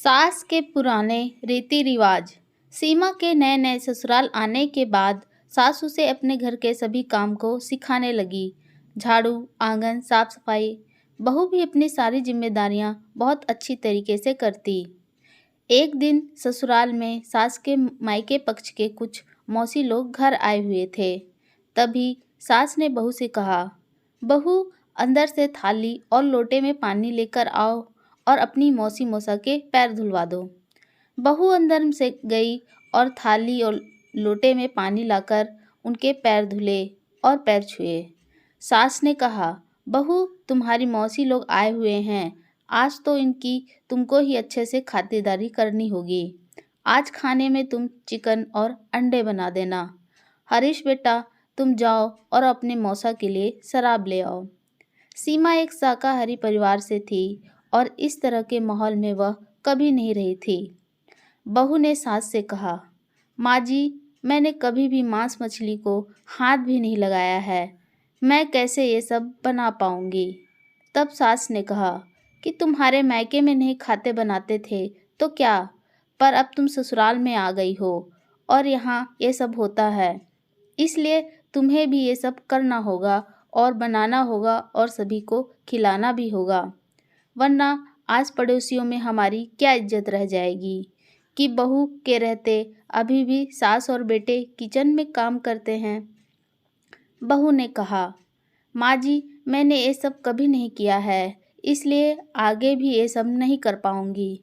सास के पुराने रीति रिवाज। सीमा के नए नए ससुराल आने के बाद सास उसे अपने घर के सभी काम को सिखाने लगी। झाड़ू, आंगन, साफ सफाई। बहू भी अपनी सारी जिम्मेदारियां बहुत अच्छी तरीके से करती। एक दिन ससुराल में सास के मायके पक्ष के कुछ मौसी लोग घर आए हुए थे। तभी सास ने बहू से कहा, बहू, अंदर से थाली और लोटे में पानी लेकर आओ और अपनी मौसी मौसा के पैर धुलवा दो। बहू अंदर से गई और थाली और लोटे में पानी लाकर उनके पैर धुले और पैर छुए। सास ने कहा, बहू, तुम्हारी मौसी लोग आए हुए हैं, आज तो इनकी तुमको ही अच्छे से खातिरदारी करनी होगी। आज खाने में तुम चिकन और अंडे बना देना। हरीश बेटा, तुम जाओ और अपने मौसा के लिए शराब ले आओ। सीमा एक शाकाहारी परिवार से थी और इस तरह के माहौल में वह कभी नहीं रही थी। बहू ने सास से कहा, माँ जी, मैंने कभी भी मांस मछली को हाथ भी नहीं लगाया है, मैं कैसे ये सब बना पाऊंगी। तब सास ने कहा कि तुम्हारे मायके में नहीं खाते बनाते थे तो क्या, पर अब तुम ससुराल में आ गई हो और यहाँ ये सब होता है, इसलिए तुम्हें भी ये सब करना होगा और बनाना होगा और सभी को खिलाना भी होगा, वरना आस पड़ोसियों में हमारी क्या इज्जत रह जाएगी कि बहू के रहते अभी भी सास और बेटे किचन में काम करते हैं। बहू ने कहा, माँ जी, मैंने ये सब कभी नहीं किया है, इसलिए आगे भी ये सब नहीं कर पाऊंगी।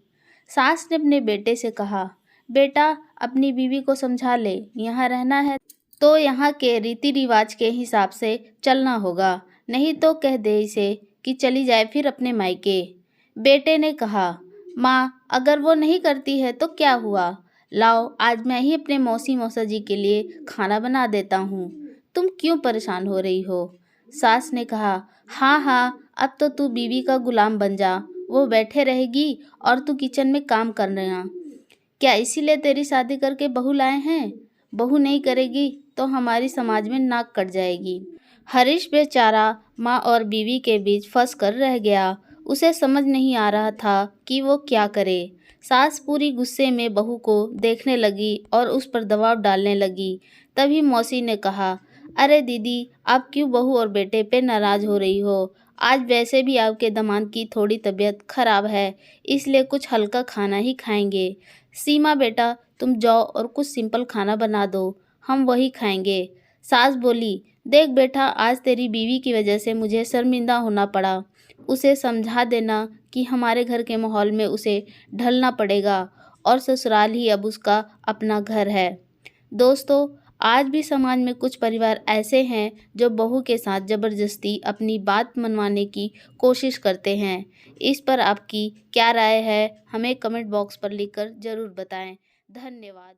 सास ने अपने बेटे से कहा, बेटा, अपनी बीवी को समझा ले, यहाँ रहना है तो यहाँ के रीति रिवाज के हिसाब से चलना होगा, नहीं तो कह दे इसे कि चली जाए फिर अपने मायके। बेटे ने कहा, माँ, अगर वो नहीं करती है तो क्या हुआ, लाओ आज मैं ही अपने मौसी मौसा जी के लिए खाना बना देता हूँ, तुम क्यों परेशान हो रही हो। सास ने कहा, हाँ हाँ, अब तो तू बीवी का गुलाम बन जा, वो बैठे रहेगी और तू किचन में काम कर रहा। क्या इसीलिए तेरी शादी करके बहू लाए हैं? बहू नहीं करेगी तो हमारी समाज में नाक कट जाएगी। हरीश बेचारा माँ और बीवी के बीच फंस कर रह गया। उसे समझ नहीं आ रहा था कि वो क्या करे। सास पूरी गुस्से में बहू को देखने लगी और उस पर दबाव डालने लगी। तभी मौसी ने कहा, अरे दीदी, आप क्यों बहू और बेटे पे नाराज़ हो रही हो? आज वैसे भी आपके दामाद की थोड़ी तबीयत खराब है, इसलिए कुछ हल्का खाना ही खाएंगे। सीमा बेटा, तुम जाओ और कुछ सिंपल खाना बना दो, हम वही खाएंगे। सास बोली, देख बेटा, आज तेरी बीवी की वजह से मुझे शर्मिंदा होना पड़ा। उसे समझा देना कि हमारे घर के माहौल में उसे ढलना पड़ेगा और ससुराल ही अब उसका अपना घर है। दोस्तों, आज भी समाज में कुछ परिवार ऐसे हैं जो बहू के साथ ज़बरदस्ती अपनी बात मनवाने की कोशिश करते हैं। इस पर आपकी क्या राय है, हमें कमेंट बॉक्स पर लिखकर ज़रूर बताएं। धन्यवाद।